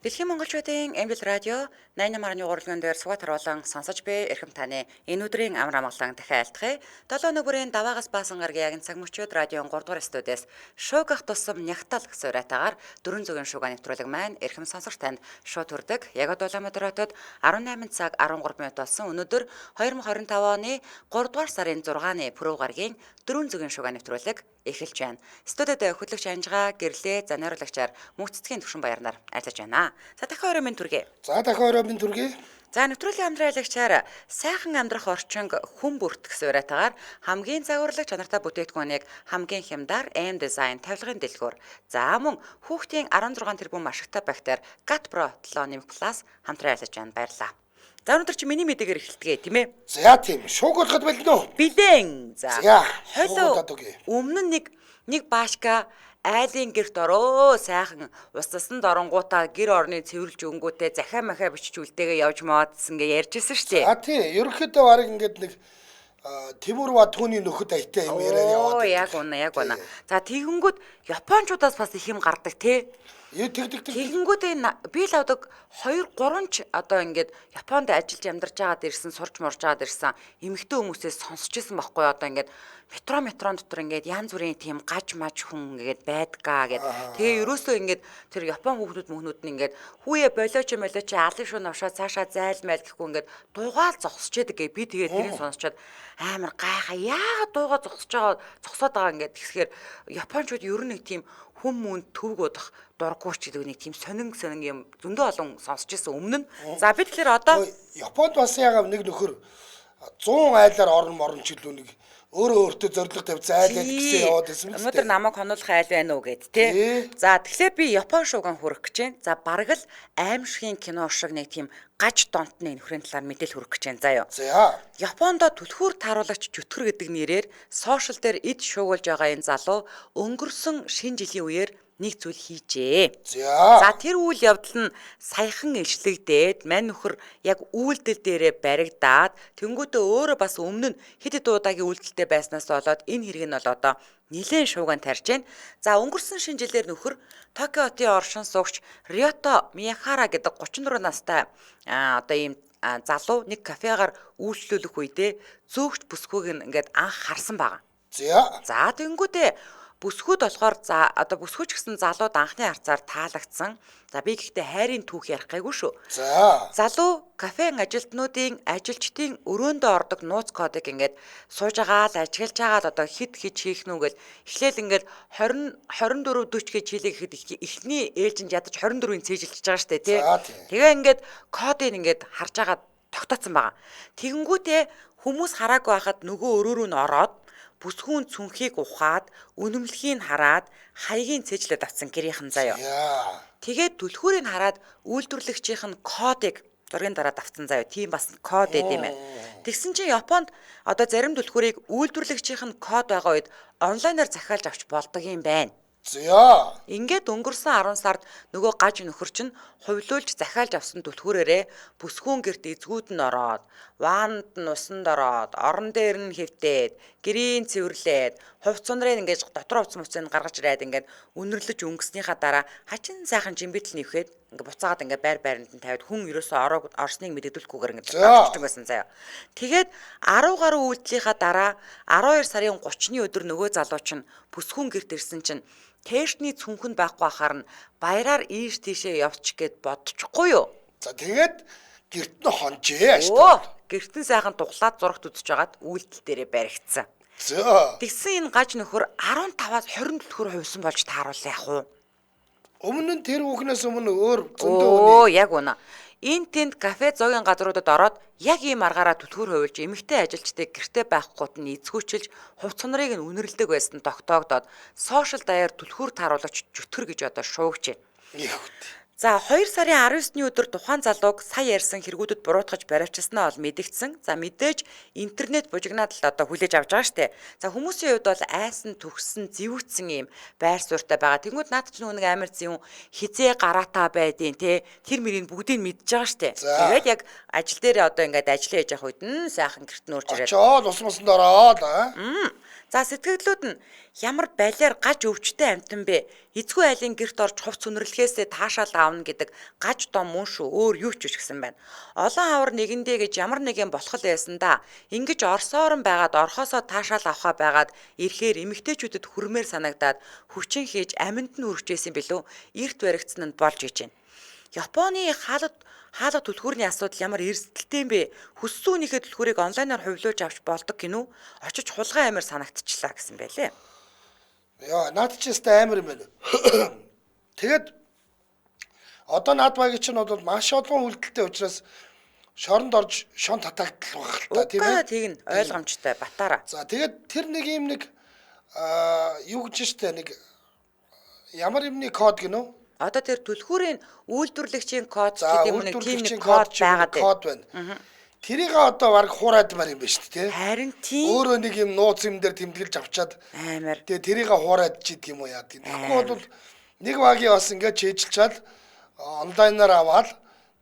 Дэлхийн монголчуудын Эмбэл радио 88.3 дээр сугат харуулан сонсож буй эрхэм таны энэ өдрийн амар амгалан дахин айлтгая. 7 өнөө бүрийн даваагаас баасан гаргийн цаг мөчид радион 3 дугаар студиэс шуугах тусам нягтал гэсэн уриатаагаар 400 шуугаа нэвтрүүлэг маань эрхэм сонсогч танд шууд хүрдэг. Яг одоо Улаанбаатар хотод 18 цаг 13 минут болсон. Өнөөдөр 2025 оны 3 дугаар сарын 6-ны пүрэв гаргийн 400 шуугаа нэвтрүүлэг эхэлж байна. Студид хөтлөгч Анжгаа гэрлээ занариулагчаар мөнцөцгийн төвшин баярнаар айлж байна. За дахин орой минь түргэе. За дахин орой минь түргэе. За нэвтрүүлгийн хамтраалагчаар сайхан амьдрах орчинг хүн бүрт гэсэн уриатаагаар хамгийн загварлаг чанартай бүтээгдэхүүнийг хамгийн хямдар M design тавилгын дэлгүүр. За мөн хүүхдийн 16 тэрбум ашигтай бактери GAT Pro 7 Plus хамтран айлж байна. Баярлалаа. За өнөөдөр чи миний мэдээгээр эхэлтгээ тийм ээ. За тийм шууг болгоход болно уу? Билэн. За. Хойлоо өмнө нь нэг баашка айлын герт ороо сайхан устсанд оронгуудаа гэр орны цэвэрлж өнгөтэй захаа махаа бичиж үлдээгээ явж маадсан гэж ярьжсэн шүү дээ. А тий, ерөнхийдөө барыг ингээд нэг Тимур Баатууны нөхөд аятай юм яриад яваад. Яг унаа. За тэгэнгүүт Япончуудаас бас их юм гардаг тий. Тэгэнгүүт би л авдаг 2-3 ч одоо ингээд Японд ажиллаж амьдарч байгаад ирсэн, сурч морж байгаад ирсэн эмэгтэй хүмүүсээс сонсч ирсэн байхгүй одоо ингээд метрон дотор ингээд янз бүрийн тийм гаж маж хүн ингээд байдгаа гэд. Тэгээ ерөөсөө ингээд тэр Япон хүүхдүүд нь ингээд хүүе болооч алын шуу навшаа цаашаа зайлмайл гэхгүй ингээд дуугаал зогсож яадаг гэ. Би тэгээ тэрийг сонсчоод амар гайхаа яагаад дуугаа зогсоод байгаа ингээд тэгэхээр Япончууд ер нь нэг тийм хүм мөнд төвг удах дурггүй ч гэдэг нэг тийм сонин юм зөндөө олон сонсч ирсэн өмнө нь. За би тэгэхээр одоо Японд бас яагаад нэг нөхөр 100 айлаар орон чилүү нэг өөртөө зориг тавьж зайлаад гэсэн яваад байсан юм. Өнөөдөр намайг хонуулах айл байна уу гэд тий. За тэгэхээр би Япон шууган хүрэх гэж байна. За бараг л аимшигын кино шиг нэг тийм гаж донтны нөхрийн талаар мэдээлэл хүргэх гэж байна заяа. За. Японд түлхүүр тааруулагч жүтгэр гэдэг нэрээр сошиал дээр эд шуугуулж байгаа энэ залуу өнгөрсөн шинэ жилийн үеэр нэг зүйл хийжээ. За тэр үйл явдал нь саяхан илчлэгдээд мань нөхөр яг үйлдэл дээрээ баригдаад тэнгуүтээ өөрөө бас өмнө нь хэд удаагийн үйлдэлтэй байснаас болоод энэ хэрэг нь бол одоо нэлээд шууган тарж байна. За өнгөрсөн шинэ жилээр нөхөр Токио хотын оршин суугч Ryota Miyahara гэдэг 34 настай одоо ийм залуу нэг кафегаар үйлчлүүлэх үедээ зөөгч бүсгүйг ингээд анх харсан байгаа. За тэнгуүтээ бүсгүүд болохоор за одоо бүсгүүч гэсэн залууд анхны харцаар таалагдсан. За би гэхдээ хайрын түүх ярих гайгүй шүү. За. Залуу кафегийн ажилтнуудын ажилчдын өрөөндөө ордог нууц кодыг ингээд сууж байгаа л ажиглаж байгаа л одоо хид хийх нүгэл эхлээл ингээд 24 40 гэж хэлэхэд эхний ээлжинд ядаж 24-ийн цээжилж байгаа штэ тий. Тэгээ ингээд кодыг ингээд харж байгаа тогтооцсон байгаа. Тэгэнгүүтээ хүмүүс хараагүй байхад нөгөө өрөө рүү н ороод бүсгүүн цүнхийг ухаад үнэмлэхийг хараад хаягийн цэжлээд авсан гэрийнхэн заяа. Тэгээд түлхүүрийг хараад үйлдвэрлэгчийнх нь кодыг зургийн дараа давтсан заяа. Тийм бас код эд юм байна. Тэгсэн чинь Японд одоо зарим түлхүүрийг үйлдвэрлэгчийнх нь код байгаа үед онлайнаар захиалж авч болдог юм байна. Ингээд өнгөрсөн 10 сард нөгөө гаж нөхөр чинь хувилуулж захиалж авсан түлхүүрээрээ бүсгүүн гэрт эзгүүд нь ороод, ваанд нь усанд ороод, орон дээр нь хэвтээд, гэрийн цэвэрлээд, хувц сунрыг ингээд дотор хувц муцыг гаргаж ирээд ингээд үнэрлэж өнгөснийхаа дараа хачин сайхан жимбитл нэвхэд ингээд буцаагаад ингээд байранд нь тавиад хүн ерөөсөө орсныг мэдэгдүүлэхгүйгээр ингээд авчихдаг байсан заяа. Тэгээд 10 гаруй үйлдэлийнхаа дараа 12 сарын 30-ны өдөр нөгөө залуу чинь бүсгүүн гэрт ирсэн чинь тэшний цүнхэнд байхгүй байхаар нь баяраар ийш тийшээ явчих гээд бодчихгүй юу. За тэгээд гэрт нь хонжээ ааштай. Гэрт нь сайхан тухлаад зурагт үзэж байгаад үйлдэл дээрээ баригдсан. Тэгсэн энэ гаж нөхөр 15-аас 20 түлхүүр хувьсан болж тааруулсан яах вэ? Өмнө нь тэр хүүхнээс өмнө өөр зөндөө яг үнэ. Энэ тэнд кафе зоогийн газруудад ороод яг ийм аргаараа түлхүүр хувилж эмэгтэй ажилчдыг гэртээ байхгүйд нь эзгүүчилж хувц сунрыг нь үнэрлдэг байсан тогтоогдоод сошиал даяар түлхүүр тааруулагч жүтгэр гэж одоо шуугч байна. За 2 сарын 19-ны өдөр тухайн залууг сая ярьсан хэрэгүүдэд буруутгаж баривчилснаа бол мэдэгдсэн. За мэдээж интернет бужигнаад л одоо хүлээж авч байгаа штэ. За хүмүүсийн хувьд бол айсан төгссөн зэвүүцсэн юм байр суурьтай байгаа. Тэнгүүд наад чинь нэг амар зэвүүн хизээ гараатаа байдیں۔ Тэ тэр мөрийг бүгдийг мэдж байгаа штэ. Тэгээд яг ажил дээр одоо ингээд ажиллаа хийж явах үед нь сайхан гэрт нөөрж ирээд. Очоод ус мусанд ороод За сэтгэгдлүүд нь ямар балиар гаж өвчтэй амтан бэ? Эцгүй айлын герт орж хувц үнэрлэхээсээ таашаал аавна гэдэг гаж дом мөн шүү. Өөр юу ч гэсэн байна. Олон авар нэгэндээ гэж ямар нэгэн болох байсан да. Ингиж орсоор нь байгаад орхосоо таашаал авахаа байгаад ирэхээр эмэгтэйчүүдэд хүрмээр санагдаад хүчин хийж аминд нь хүрчээсэн билүү? Эрт баригдсан нь болж иж байна. Японы хаалга түлхүүрний асуудал ямар эрсдэлтэй юм бэ? Хүссэн үнийхээ түлхүүрийг онлайнаар хувилуулж авч болдог гинүү? Очиж хулгай амир санагдчихлаа гэсэн байлээ. Яа, наад чи өстэй амар юм байна. Тэгээд одоо наад багийн чинь бол маш олон үйлдэлтэй учраас шоронд орж шон татагдал баг л та тийм ээ. Тийг нь ойлгомжтой батаараа. За тэгээд тэр нэг юм нэг юу гэж штэ нэг ямар юмны код гинөө? Одоо тэр түлхүүрийн үйлдвэрлэгчийн код За гэдэг юм нэг тийм нэг үйлдвэрлэгчийн код байгаад байгаад байна. Тэрийг одоо баг хуурайдмаар юм байна шүү дээ. харин тийм Өөрөө нэг юм нууц юм дээр тэмдэглэж авчаад амар. тэгээ тэрийг хуурайд чийдэг юм уу яа гэдэг. Тэгэхгүй бол нэг багийн бас ингээд чийжилчаад онлайнаар аваад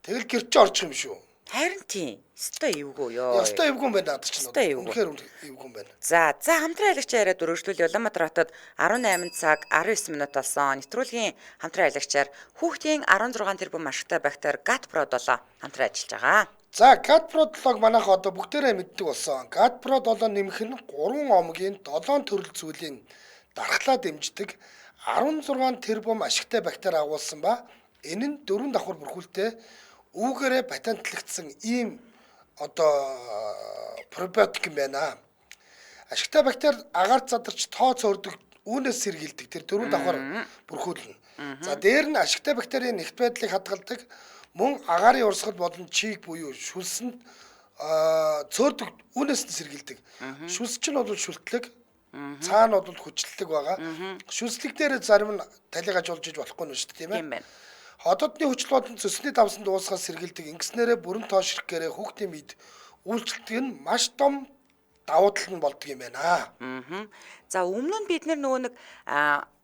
тэгэл гэрч орчих юм шүү. Харин тийм. Өстой эвгүй ёо. Ястай эвгүй юм байна надад ч. Өстой эвгүй. Үнэхээр эвгүй юм байна. За хамтран аялагчаа яриад өргөжлүүл Улаанбаатар хотод 18 цаг 19 минут болсон. Нэвтрүүлгийн хамтран аялагчаар хүүхдийн 16 тэрбум ашигтай бактери GATPRO 7 хамтран ажиллаж байгаа. За GATPRO 7-г манайх одоо бүгдээрээ мэддэг болсон. GATPRO 7 нэмэх нь 3 омгийн 7 төрөл зүйлийн дархлаа дэмждэг 16 тэрбум ашигтай бактери агуулсан ба энэ нь 4 давхар бүрхүүлтэй үүгээрээ патентлагдсан ийм одоо пробиотик юм байна. Ашигтай бактери агаар задарч тоо цөөрдөг үүнээс сэргийлдэг тэр 4 давхар бүрхүүлнэ. За дээр нь ашигтай бактерийн нэгт байдлыг хадгалдаг мөн агаарын урсгал болон чийг буюу шүлсэнд цөөрдөг үүнээс нь сэргийлдэг. Шүлс чинь бол шүлтлэг, цаана бол хүчлэлэг байгаа. Шүлслэг дээр зарим нь талигаж болж иж болохгүй нь шүү дээ, тийм ээ. Тийм байна. Хотодны хүчил болон цэсний давсанд уусгаас сэргийлдэг ингэснээрээ бүрэн тоошрохгээрээ хүүхдийн мэд үйлчлдэг нь маш том давуу тал нь болдго юм байна. За өмнө нь бид нөгөө нэг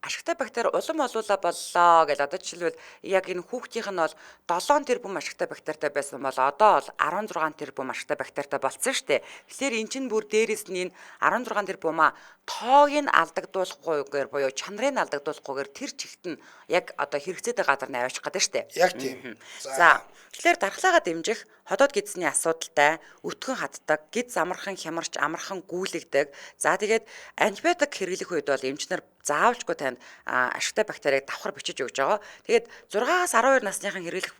ашигтай бактери улам олуула боллоо гэж одоо жишээлбэл яг энэ хүүхдийнх нь бол 7 тэрбум ашигтай бактеритай байсан бол одоо бол 16 тэрбум ашигтай бактеритай болсон шүү дээ. Тэгэхээр эн чинь бүр дээрээс нь энэ 16 тэрбумаа тоог нь алдагдуулахгүйгээр буюу чанарыг нь алдагдуулахгүйгээр тэр чигт нь яг одоо хэрэгцээтэй газар нь аваачих гэдэг шүү дээ. Яг тийм. За тэгэхээр дархлаагаа дэмжих ходоод гидсний асуудалтай өтгөн хатдаг, гид замархан хямарч амархан гүйлэгдэг. За тэгээд антибиотик хэрэглэх үед бол эмчнэр заавалжгүй танд ашигтай бактерийг давхар бичиж өгж байгаа. Тэгээд 6-аас 12 насныхан хэрэглэх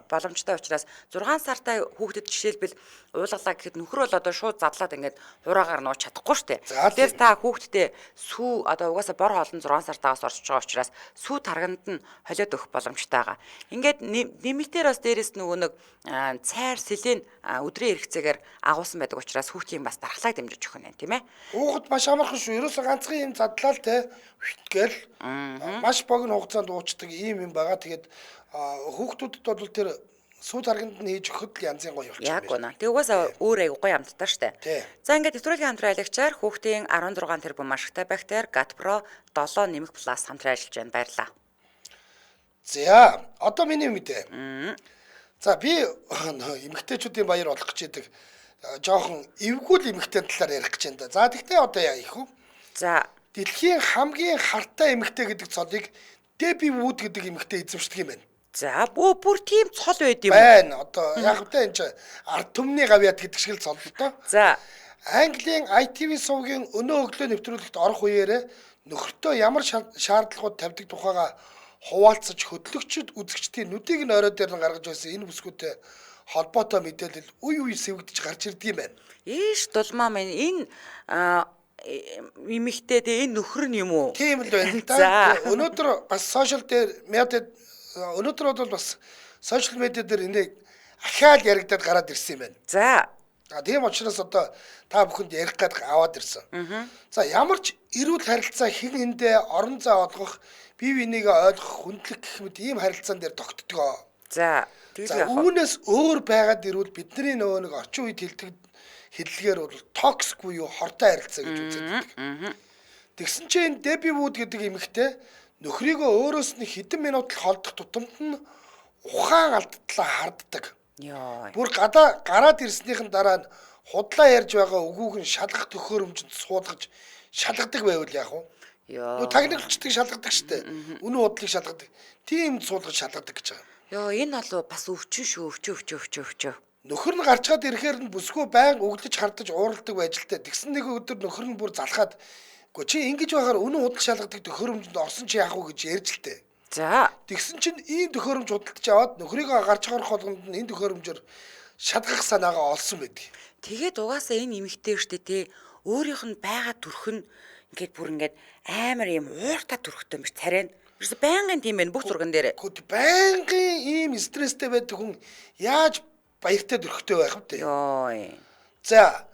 боломжтой учраас 6 сартай хүүхдэд жишээлбэл уулгалаа гэхэд нөхөр бол одоо шууд задлаад ингээд хураагаар нууж чадахгүй шүү дээ. Тэгэхээр та хүүхдтэй сүү одоо угаасаа бор хоолн 6 сартаагаас орж байгаа учраас сүү тарганд нь холиод өгөх боломжтой байгаа. Ингээд нэмэлтээр бас дээрэс нөгөө нэг цайр селен өдрийн хэрэгцээгээр агуулсан байдаг учраас хүүхдийн бас дархлааг дэмжиж өгөх нь тийм ээ. Хүүхэд маш амархан шүү. Ерөөсө ганцхан юм задлаа л те гэл маш богино хугацаанд уучдаг ийм юм байгаа. Тэгээд хүүхдүүдэд бол тэр сүү тарганд нь хийж өгөхөд л янзын гоё явчих юм. Яг гоо. Тэг угаасаа өөр аяг гоё амттай штэ. За ингээд нэвтрүүлгийн хамтран аялагчаар хүүхдийн 16 тэрбум ашигтай бактери GATPRO 7 нэмэх плюс хамтран ажиллаж байна. Баярлалаа. За одоо миний мэдээ. За би эмэгтэйчүүдийн баяр болох гэж яддаг жоохон эвгүүл эмэгтэй талаар ярих гэж байна да. За тэгтээ одоо яа их вэ? За дэлхийн хамгийн хартай эмэгтэй гэдэг цолыг Debbie Wood гэдэг эмэгтэй эзэмшдэг юм байна. за бүр тийм цол байд юм. Байна. Одоо яг хөтэ энэ чинь ард түмний гавьяд гэдэг шиг л цол л доо. За Английн ITV сувгийн өнөө өглөө нэвтрүүлэгт орох үеэрээ нөхөртөө ямар шаардлагууд тавьдаг тухайга хуваалцаж хөтлөгчд үзэгчдийн нүдийг нь орой дээр нь гаргаж байсан энэ бүсгүүтэй холбоотой мэдээлэл үе үе сэвэгдэж гарч ирдэг юм байна. ийш дулмаа минь энэ эмэгтэй дээ энэ нөхөр нь юм уу? Тийм л байна л да. Өнөөдөр бас сошиал дээр медиад өнөөдөр бол бас сошиал медиа дээр энийг ахаал яригадад гараад ирсэн юм байна. За Тийм учраас одоо та бүхэнд ярих гээд аваад ирсэн. За ямар ч эрүүл харилцаа хэн хэндээ орон зай олгох, бие бинийгээ ойлгох, хүндлэх гэх мэт ийм харилцаан дээр тогтдгоо. за За үүнээс өөр байгаад ирвэл бидний нөгөө нэг орчин үед хэлдэг хэллэгээр бол токсик буюу хортой харилцаа гэж үздэг. Тэгсэн чинь Debbie Wood гэдэг эмэгтэй нөхрийгөө өөрөөс нь хэдэн минут л холдох тутамд нь ухаан алдтлаа харддаг. ёо. Бүр гараад ирснийхэн дараа нь худлаа ярьж байгаа үгүүг нь шалгах төхөөрөмжөнд суулгаж шалгадаг байвал яах вэ? Йоо. Тагнуулчдыг шалгадаг штэ. Үнэн удлыг шалгадаг. Тийм суулгаж шалгадаг гэж байгаа. Йоо, энэ болов бас өвчин шүү. Өвчөө. Нөхөр нь гарч чад ирэхээр нь бүсгүй байн өглөж хардаж ууралдаг байж л тэ. Тэгсэн нэг өдөр нөхөр нь бүр залхаад "Гү чи ингэж байгаар үнэн удал шалгадаг төхөөрөмжөнд орсон чи яах вэ" гэж ярьж л тэ. За. Тэгсэн чинь ийм төхөөрөмж худалдаж аваад нөхрийгөө гарч харах болгонд нь энэ төхөөрөмжөөр шалгах санаагаа олсон байдаг. Тэгээд угаасаа энэ эмэгтэй штэ тий. Өөрийнх нь байгаа төрх нь ингээд бүр ингээд амар юм ууртай төрхтэй юм биш царай нь. Ерөөсө байнгын тийм байх бүх зурган дээр. Гэхдээ байнгын ийм стресстэй байдаг хүн яаж баяртай төрхтэй байх вэ? Йоо. За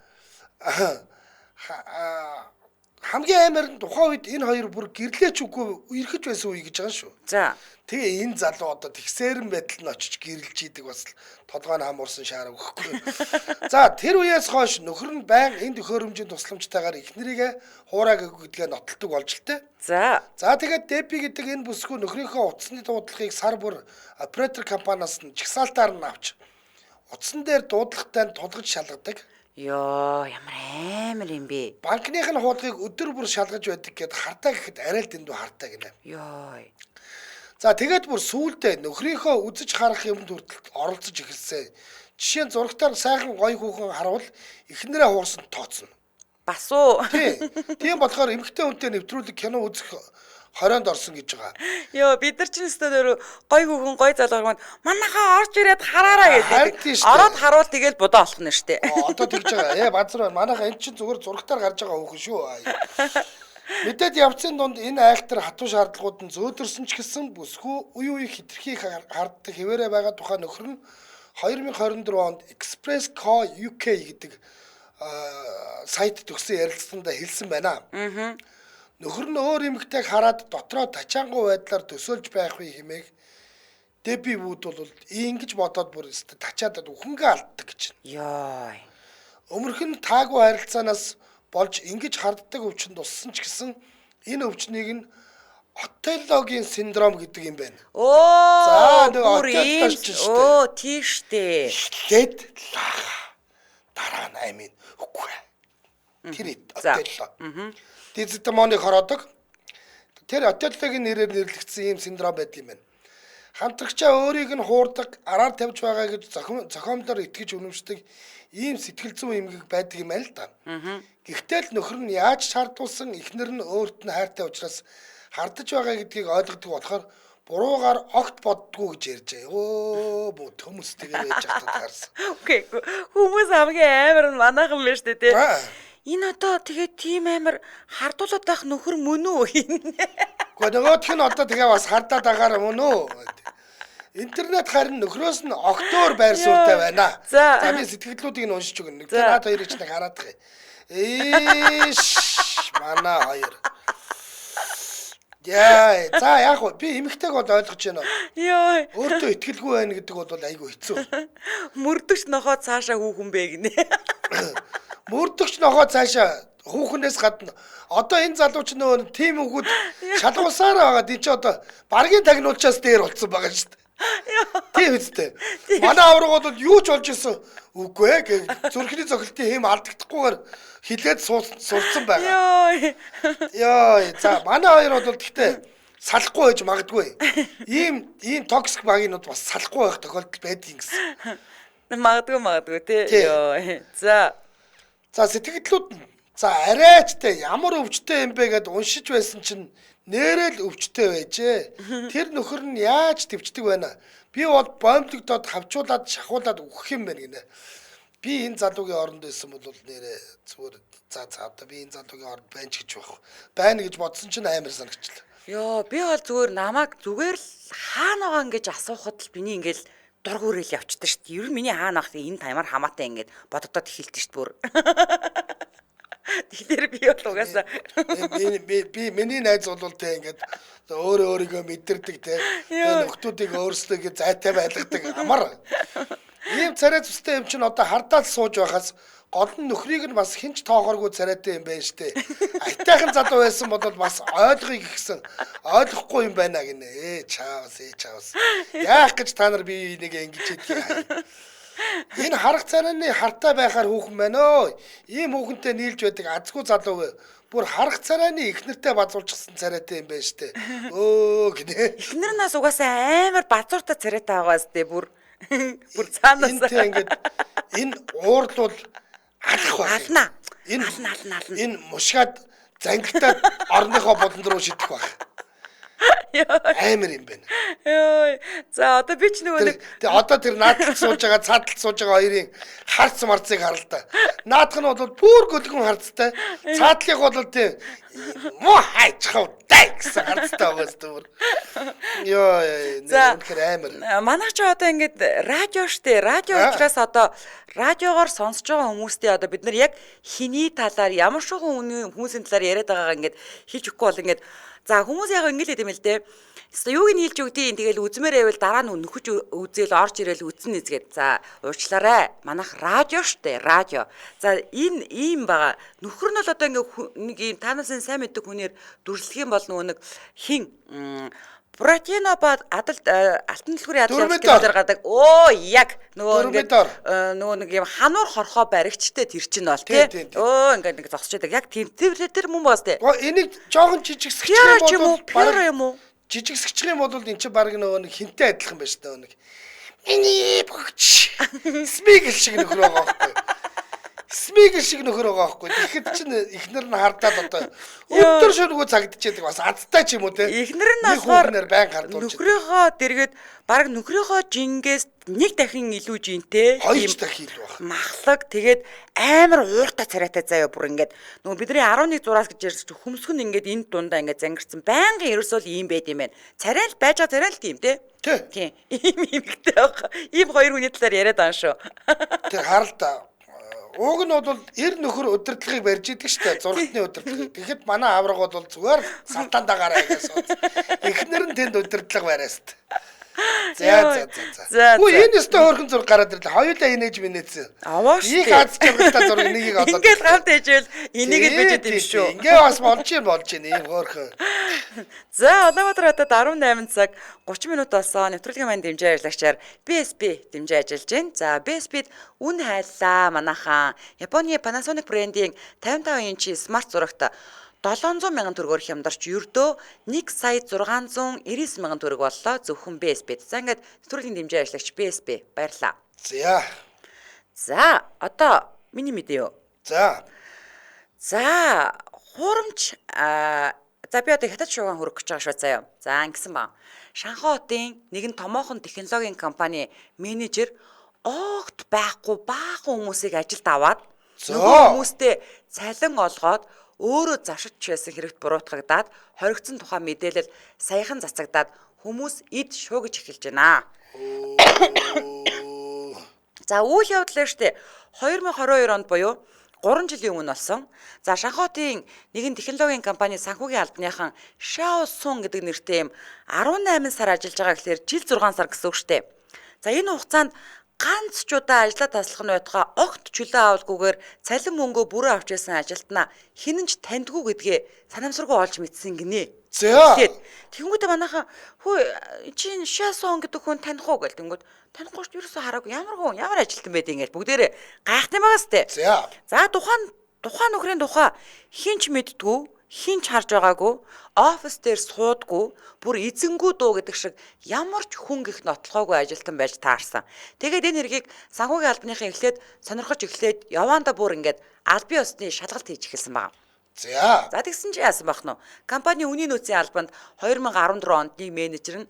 хамгийн амар нь тухайн үед энэ хоёр бүр гэрлээч үгүй ирэхэж байсан үе гэж байгаа шүү. За. Тэгээ энэ залуу одоо тэгсэрэн байдал нь очиж гэрэлж идэг бас толгой нь хамуурсан шаараа өгөхгүй. За тэр үеэс хойш нөхөр нь байн энэ төхөөрөмжийн тусламжтайгаар эхнэрийгээ хуураагүй гэдгээ нотолдог болж л тэ. За. За тэгээд Депи гэдэг энэ бүсгүй нөхрийнхөө утасны дуудлагыг сар бүр оператор компаниас нь чагсаалтаар нь авч утсан дээр дуудлагатай нь тулгаж шалгадаг. Йоо, ямар амар юм бэ? Банкных нь хуудгийг өдөр бүр шалгаж байдаг гэд хартаа гэхэд арай л дэндүү хартаа гинэ. Йоо. За тэгээд бүр сүүлдээ нөхрийнхөө үзэж харах юмд хүртэл оролцож эхэлсэн. Жишээ нь зурагтаар сайхан гоё хүүхэн харуул эхнэрээ хуурсан тооцно. Бас уу. Тийм болохоор эмэгтэй хүнтэй нэвтрүүлэг кино үзэх хорионд орсон гэж байгаа. Йоо, бид нар ч нэстээр гой хүүхэн гой залгамд манайхаа орж ирээд хараараа Харин гэдэг. тийш Ороод харуул тэгээд бодоо олох нь штэ. Одоо тэгж байгаа. Базар байна. Манайхаа эн чинь зүгээр зурагтаар гарч байгаа хүүхэн шүү. Мэдээд явцын дунд энэ айлтар хатуу шаардлагууд нь зөөдөрсөн ч гэсэн бүсгүй үе хитрхи харддаг хэвээрээ байгаа тухай нөхөр нь 2024 онд Express Co UK гэдэг сайт төгсөн ярилцлаганд хэлсэн байна. Нөхөр нь өөр эмэгтэйг хараад дотроо тачаангуй байдлаар төсөөлж байх вэ хэмээх Депи бүүд бол ингэж бодоод бүр тачаад үхэнгээ алддаг гэж. Йоо. Өмнөх нь таагүй харилцаанаас болж ингэж харддаг өвчин туссан ч гэсэн энэ өвчнийг нь отеллогийн синдром гэдэг юм байна. Оо. Бүр ийм шүү. Оо, тийштэй. Лээд дараа нь амин үгүй. Тэр отелло. Дизитамоныг хороодог. Тэр отеллогийн нэрээр нэрлэгдсэн ийм синдром байдаг юм байна. Хамтрагчаа өөрийг нь хуурдаг, араар тавьж байгаа гэж зохиомлоор итгэж үнэмшдэг ийм сэтгэл зүйн эмгэг байдаг юм л да. Гэхдээ л нөхөр нь яаж шаардуулсан эхнэр нь өөрт нь хайртай учраас хардаж байгаа гэдгийг ойлгодог болохоор буруугаар огт боддгоо гэж ярьж байгаа. Өө бүү төмөс тэгээ яаж хатаад гарсан. Окей. Хүмүүс хамгийн амар нь манайхан байна штэ тий. Энэ одоо тэгээд тийм амар хардуулаад байх нөхөр мөн үү? Гэхдээ нөгөөх нь одоо тэгээ бас хардаад агаар мөн үү? Интернет харин нөхрөөс нь октоор байр суурьтай байна. За би сэтгэлдлүүдийг нь уншиж өгнө. Нэг наад хоёрыг ч нэг хараад тах. Манай хоёр. Яа, за яг уу би эмэгтэйг бол ойлгож байна. Йоо. Өөртөө итгэлгүй байна гэдэг бол айгүй хэцүү. Мөрдөгч нохоо цаашаа хүүхэн бэ гинэ. Мөрдөгч нохоо цаашаа хүүхнээс гадна одоо энэ залууч нөө тим хүүхэд шалгуусаар байгаа. Энд чи одоо баргийн тагнуулчаас дээр болцсон байгаа шүү дээ. Тийм үстэй. Манай аврагууд бол юу ч болж исэн үгүй ээ. Зүрхний цохилтын хэм алдагдахгүйгээр хилээд сурцсан байгаа. Йоо. За манай хоёр бол гэхдээ салахгүй байж магадгүй. Ийм токсик багийнууд бас салахгүй байх тохиолдол байдгийн гэсэн. Магадгүй тий. Йоо. За сэтгэлдлүүд нь за арайчтай ямар өвчтэй юм бэ гэд уншиж байсан чинь нэрэл өвчтэй байжээ. Тэр нөхөр нь яаж төвчдөг байна? Би бол бомблогдоод хавчуулаад шахуулаад өгөх юм байна гинэ. Би энэ залуугийн оронд байсан бол нэрээ зүгээр за одоо би энэ залуугийн оронд байна ч гэж байх. Байна гэж бодсон чинь амар санагчлаа. Йоо, би бол зүгээр намайг зүгээр л хаана байгаа ингэж асуухад л биний ингээл дургуурэл явчихдээ шүү дээ. Ер нь миний хаана ах энэ таймаар хамаатай ингээд бодогдоод эхэлдэг шүү дээ бүр. Тэгэхээр би бол угаасаа би миний найз бол тэ ингээд өөрийгөө мэдэрдэг тэ нөхдүүдийг өөрсдөө зайтай байлгадаг амар. Ийм царай зүстэй юм чинь одоо хардаал сууж байхаас гол нь нөхрийг нь бас хинч тоогооргүй царайтай юм байна штэ. Айтайхан залуу байсан бол бас ойлгоё гэсэн ойлгохгүй юм байна гинэ. Чаавс. Яах гэж та нар би нэг ингэж хийдэг. Энэ харах царайны хартай байхаар хүүхэн байна өө. Ийм хүүхэнтэй нийлж байдаг азгүй залуу бүр харах царайны ихнэртэй базуулчихсан царайтай юм байна штэ. Өө гинэ. Эхнэр нас угаасаа амар базууртай царайтай байгаас тээ бүр цаанаас Энтэй ингээд энэ уурлуул алах байх. ална. Энэ энэ мушгаад зангилтаад орныхоо болонд руу шидэх байх. Амар юм байна. Йой. За одоо би ч нөгөө нэг Тэгээ одоо тэр наадтал сууж байгаа, цаадтал сууж байгаа хоёрын харц марцыг харал та. Наадах нь бол бүр гөлгөн харцтай. Цаадлих бол тийм муу хайчхав дай гэсэн харцтай байгаас түр. Йоо, үнэхээр амар. Манайх ч одоо ингээд радио штэ. Радио учраас одоо радиогоор сонсож байгаа хүмүүстээ одоо бид нар яг хиний талаар ямар шохон хүмүүсийн талаар яриад байгаагаа ингээд хэлж өгөхгүй бол ингээд за хүмүүс яг ингэ л хэдэм л дээ. Эсвэл юуг нь хэлж өгдیں۔ Тэгэл үзмээр байвал дараа нь нөхөж үзэл орж ирэл үзнэ нэзгээд. За уучлаарай. Манайх радио штэ, радио. За энэ ийм байгаа. Нөхөр нь бол одоо ингээ нэг ийм танаас сайн мэддэг хүнээр дүрслэх юм бол нөгөө нэг хин Братино ба алтан дэлгүүрийн адлаар гадаг оо яг нөгөө ингээд нөгөө нэг юм хануур хорхоо баригчтай тэр чинь бол тий ингээд нэг зогсож байдаг яг тэр мөн баас тий энийг жоохон жижигсгчих юм бол жижигсгчих юм бол эн чинь баг нөгөө нэг хинтэй адилхан байж таа нэг миний богч спикер шиг нөхөр байгаа байхгүй Смигэл шиг нөхөр байгаа байхгүй. Тэгэхэд чинь ихнэр нь хардаад одоо өдөр шөнөгүй цагдчихэдэг бас азтай ч юм уу те. Ихнэр нь болохоор байн хардуулж. Нөхрийнхөө дэргээд баг нөхрийнхөө жингээс нэг дахин илүү жинтэй. Хоёр дахин илүү баг. Махлаг тэгээд амар ууртай царайтай заяа бүр ингээд нөгөө бидний 11 зураас гэж ярьж хөмсг нь ингээд энэ дундаа ингээд зангирсан байнгын ерөөсөө ийм байд юм байна. Царай л байж байгаа царай л тийм те. Тийм. Ийм юмтэй байгаа. Ийм хоёр хүний талаар яриад байгаа шүү. Тэр харалта Уг нь бол 90 нөхөр удирдлагыг барьж идэг штэ зургатны удирдлагыг. Тэгэхэд манай авраг бол зүгээр салтандаагаараа ингээс. Эхнэр нь тэнд удирдлага бариас. За. Үгүй энэ өстө хөөрхөн зураг гараад ирлээ. Хоёулаа инээж минээсэн. Аваа штэ. Их аз жаргалтай зураг нэгийг одоо. Ингээд гамт ээжэл энийг л бижэд юм шүү. Ингээ бас болж ийм хөөрхөн. За Улаанбаатар хотод 18 цаг 30 минут болсон. Нэвтрүүлгийн маань дэмжээ ажиллагчаар BSB дэмжээ ажиллаж байна. За BSB-д үн хайлаа манайхан Японы Panasonic брендийн 55 инчи смарт зурагт 700 мянган төгрөгөөр хямдарч ердөө 1 сая 699 мянган төгрөг боллоо зөвхөн BSB-д. За ингээд нэвтрүүлгийн дэмжээ ажиллагч BSB баярлаа. За одоо миний мэдээ юу? За хуурамч за би одоо хятад шууган хөрөх гэж байгаа шүү заяа. За ингэсэн ба. Шанхай хотын нэгэн томоохон технологийн компани менежер огт байхгүй баахан хүмүүсийг ажилд аваад нөгөө хүмүүстэй цалин олгоод өөрөө завшиж байсан хэрэгт буруутгагдаад хоригдсон тухай мэдээлэл саяхан цацагдаад хүмүүс эд шуугиж эхэлж байна. За үйл явдал штэ 2022 онд буюу 3 жилийн өмнө болсон. За Шанхайтын нэгэн технологийн компани санхүүгийн албаныхан Шао Сун гэдэг нэртэй юм 18 сар ажиллаж байгаа гэхээр жил 6 сар гэсэн үг шүү дээ. За энэ хугацаанд ганц ч удаа ажиллаа таслах нь байтугай огт чөлөө авалгүйгээр цалин мөнгөө бүрэн авч байсан ажилтнаа хинэнч тандгүй гэдгээ санамсаргүй олж мэдсэн гинэ. Тэгэнгүүтээ манайхан хөө чинь Шасон гэдэг хүн таних уу гэл тэнгүүд танихгүй ч ерөөсөө хараагүй ямар ажилтан байд ингэж бүгдээрээ гайхтан байгаас тээ. За тухайн нөхрийн тухай хинч мэддгүү хинч харж байгаагүй офис дээр суудгүй бүр эзэнгүү дуу гэдэг шиг ямар ч хүн гих нотлохоогүй ажилтан байж таарсан. Тэгээд энэ хэргийг санхүүгийн албаныхан эхлээд сонирхож эхлээд яваанда бүр ингээд албан ёсны шалгалт хийж эхэлсэн байна. За тэгсэн чи яасан бах нь компани үнийн нөөцийн албанд 2014 онд нэг менежер нь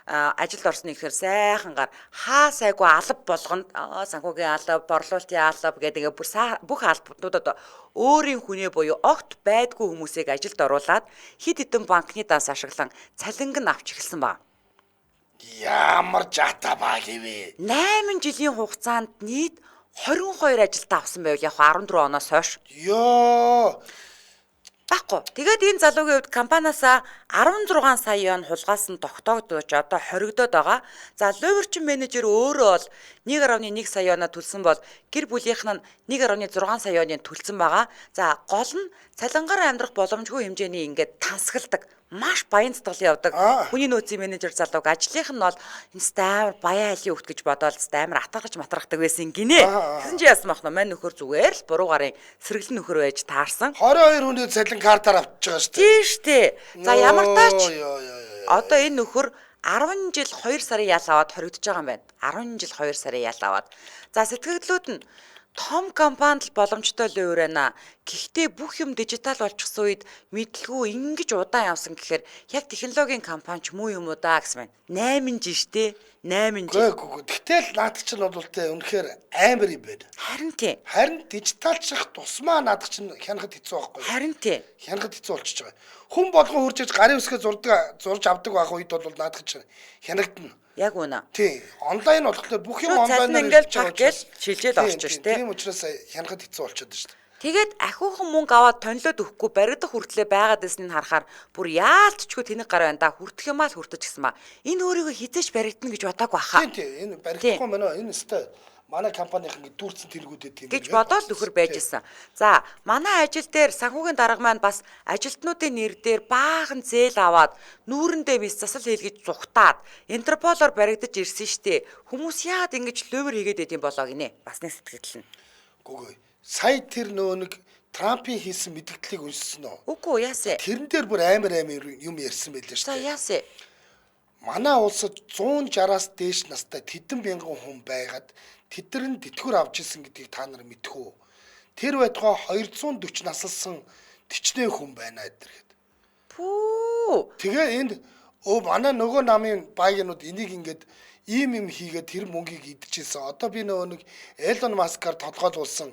ажилд орсны ихээр сайхангаар хаа сайгүй алба болгонд санхүүгийн алба, борлуулалтын алба гэдэг бүх албатнуудад өөрийн хүнээ буюу огт байдгүй хүмүүсийг ажилд оруулаад хэд хэдэн банкны данс ашиглан цалинг нь авч эхэлсэн ба. Ямар жата ба гэвэ. 8 жилийн хугацаанд нийт 22 ажилтаа авсан байв яг 14 оноос хойш. Йоо. Баггүй. Тэгээд энэ залуугийн хувьд компаниасаа 16 сая вон хулгаас нь тогтоогдож одоо хоригдоод байгаа. За луверчин менежер өөрөө бол 1.1 сая воноо төлсөн бол гэр бүлийнх нь 1.6 сая воныг төлсөн байгаа. За гол нь цалингаар амьдрах боломжгүй хэмжээний ингээд тансгалдаг маш баян сэтгэл явдаг. Аа. Хүний нөөцийн менежер залууг ажлынх нь бол энэ амар баян айлын хөвт гэж бодоод амар атаргаж матрахдаг байсан гинэ. Тэгсэн чи яасан мах нь мань нөхөр зүгээр л буруу гарын сэргэлэн нөхөр байж таарсан. 22 хүний цалин картаар авчиж байгаа шүү дээ. Тийм штэ. За ямар таач Йоо. одоо энэ нөхөр 10 жил 2 сарын ял аваад хоригдож байгаа юм байна. 10 жил 2 сарын ял аваад. За сэтгэгдлүүд нь том компанид л боломжтой л өөрөөнө. Гэхдээ бүх юм дижитал болчихсон үед мэдлгүй ингэж удаан явсан гэхээр яг технологийн компани ч муу юм уу даа гэсэн байна. 8 жил штэ. 8 жил. Үгүй. Тэгтэл наадах чинь бол тэ үнэхээр амар юм байна. Харин тий. Харин дижиталчих тусмаа наадах чинь хянахад хэцүү байхгүй юу? Харин тий. Хянахад хэцүү болчихж байгаа. Хүн болгон хурж иж гарын үсгээ зурж авдаг байх үед бол наадах чинь хянагдана. Яг үнэ. Тий. Онлайн болохоор бүх юм Шууд цалин онлайнаар ингээл хийж байгаа пак гэж шилжээл орчих штэ. Тийм учраас хянахад хэцүү болчиход шүү дээ. Тэгээд ахиухан мөнгө аваад тонилоод өгөхгүй баригдах хүртлээр байгаад байсныг харахаар бүр яалтчгүй тэнэг гар байна да хүртэх юм аа л хүртэж гисэн ба. Энэ өөрийгөө хизээч баригдана гэж бодоагүй баха. Тийм. Энэ баригдахгүй мэнэ. Энэ өстой манай компанийн ингэ дүүрсэн тэргүүдэд юм. гэж бодоод л нөхөр байж исэн. За, манай ажил дээр санхүүгийн дарга маань бас ажилтнуудын нэр дээр баахан зээл аваад нүүрэндээ бис засал хийлгэж зүхтаад Интерполоор баригдаж ирсэн штэ. Хүмүүс яагаад ингэж лөвөр хийгээд байд юм болоо гинэ. Бас нэг сэтгэл нь. Гүгөө. Сая тэр нөө нэг Трампын хийсэн мэдгдлийг уншсан уу? Үгүй яасэ. Тэрэн дээр бүр амар юм ярьсан байлээ шүү За дээ. яасэ. Манай улсад 160-аас дээш настай тэдэн мянган хүн байгаад тэдэр нь тэтгэвэр авч ирсэн гэдгийг та нар мэдэх үү? Тэр байтугай 240 насалсан төчнээ хүн байна гэдэрхэд. Пүү. Тэгээ энд манай нөгөө намын багийнууд энийг ингээд ийм юм хийгээд тэр мөнгийг идчихсэн. Одоо би нөгөө нэг Элон Маскаар толгойлуулсан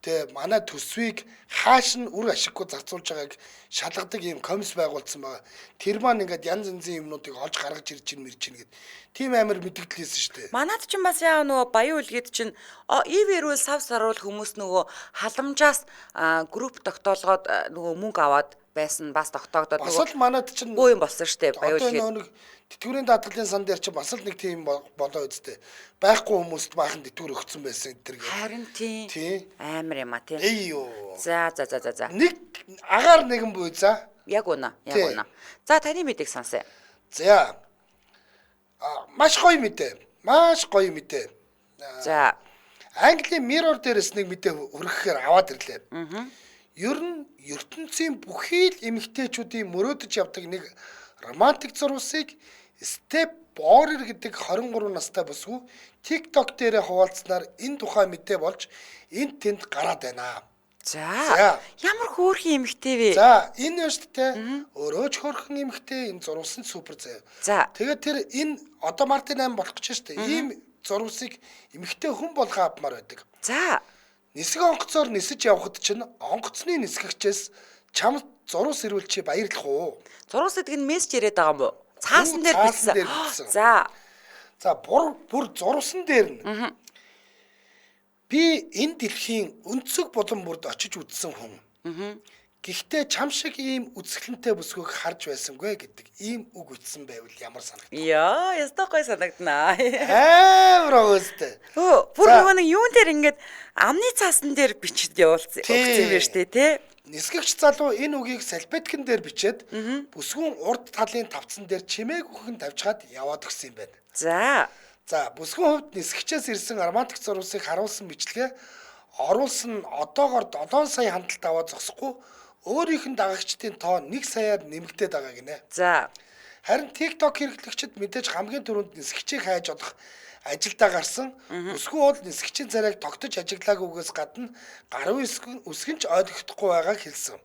тэгээ манай төсвийг хааш нь үр ашиггүй зарцуулж байгааг шалгадаг ийм комисс байгуулсан байгаа. Тэр маань ингээд янз янзын юмнуудыг олж гаргаж ирж гээд тийм амар мэдгдэл хийсэн шүү дээ. Манад ч бас яа нөгөө баян үлгээд чинь ивэрүүл сав саруул хүмүүс нөгөө халамжаас групп тогтоолгоод нөгөө мөнгө аваад байсан бас тогтоогдоод Бас л манад чинь буу юм болсон штэ баян одоо үлгээд. нөгөө нэг тэтгэврийн даатгалын сан дээр чи бас л нэг тийм болоо үсттэй. Байхгүй хүмүүст баахан тэтгэвэр өгсөн байсан энэ төр гэх. Харин Тий. тийм амар юм а тийм. Эй юу. За. Нэг агаар нэгэн буй за. Яг үнэ. Тий. За таны мэдийг сонсъё. За. Маш гоё мэдээ. За. Английн Mirror дээрээс нэг мэдээ хүргэхээр аваад ирлээ. Ер нь ертөнцийн бүхий л эмэгтэйчүүдийн мөрөөдөж явдаг нэг романтик зурвасыг Step Borer гэдэг 23 настай бүсгүй TikTok дээрээ хуваалцсанаар энэ тухай мэдээ болж энд тэнд гараад байна. За. Ямар хөөрхөн эмэгтэй вэ? За, энэ нь шүү дээ. Өөрөө ч хөөрхөн эмэгтэй энэ зурвас нь супер заяа. За. Тэгээд тэр энэ одоо Мартин 8 болох гэж шүү дээ. Ийм зурвасыг эмэгтэй хүн болгоо авмаар байдаг. За. Нисэх онгоцоор нисэж явхад чинь онгоцны нисгэгчээс чамд зурвас ирүүл чи баярлах уу? Зурвас гэдэг нь мессеж ирээд байгаа юм уу? Цаасан дээр Цаасан дээр бичсэн. бичсэн. За. За бүр зурвасан дээр нь. Би энэ дэлхийн өнцөг булан бүрд очиж үзсэн хүн. Гэхдээ чам шиг ийм үзэсгэлэнтэй бүсгүйг харж байсангүй гэдэг ийм үг ütсэн байвал ямар санагдав? Яа, ястаа гой санагданаа. Амар гоостэй. Бүр нөгөө нэг юун дээр ингээд амны цаасан дээр бичиж явуулсан юм байна штэ тий. Нисгэгч залуу энэ үгийг салбеткэн дээр бичээд бүсгүйн урд талын тавцан дээр чимээг үхэн тавьчихад яваад өгсөн юм байна. За бүсгүйн хувьд нисгэгчээс ирсэн романтик зурвасыг харуулсан бичлэгээ оруулсан одоогоор 7 сая хандлт аваад зогсохгүй өөрийнх нь дагагчдын тоо 1 саяар нэмэгдээд байгаа гинэ. За. Харин TikTok хэрэглэгчид мэдээж хамгийн түрүүнд нисгэгчийг хайж олох ажилдаа гарсан. Бүсгүй бол нисгэгчийн царайг тогтож ажиглаагүйгээс гадна гарын үсгэн ч ойлгохдохгүй байгааг хэлсэн.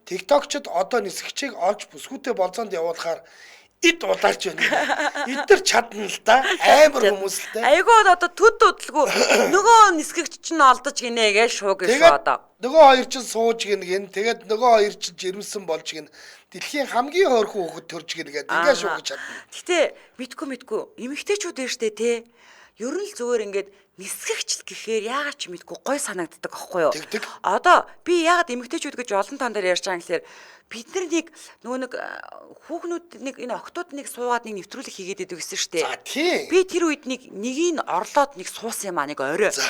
TikTok-чд одоо нисгэгчийг олж бүсгүйтэй болзоонд явуулахаар эд улаарч байна. Эдгээр чадна л да. Амар хүмүүс л да. Айгуу одоо төд төдлгөө нөгөө нисгэгч чинь олдож гинэ гэж шууг шүү одоо. Нөгөө хоёр чинь сууж гин. Тэгээд нөгөө хоёр чинь жирэмсэн болж гин. Дэлхийн хамгийн хөөрхөн хүүхэд төрж гин гэдэг ингээ шуугч чадна. Гэтэ мэдгүй эмэгтэйчүүд ээ штэ те. Ер нь л зүгээр ингээд нисгэгчл гэхээр яагаад ч мэдгүй гой санагддаг аахгүй юу? Тэгдэг. Одоо би яагаад эмэгтэйчүүд гэж олон тон дээр ярьж байгаа юм гэхээр бид нар нэг нөгөө нэг хүүхнүүд нэг энэ октод нэг суугаад нэг нэвтрүүлэг хийгээд идэв гэсэн шүү дээ. За тийм. Би тэр үед нэгийг орлоод нэг суусан юм аа нэг орой. За.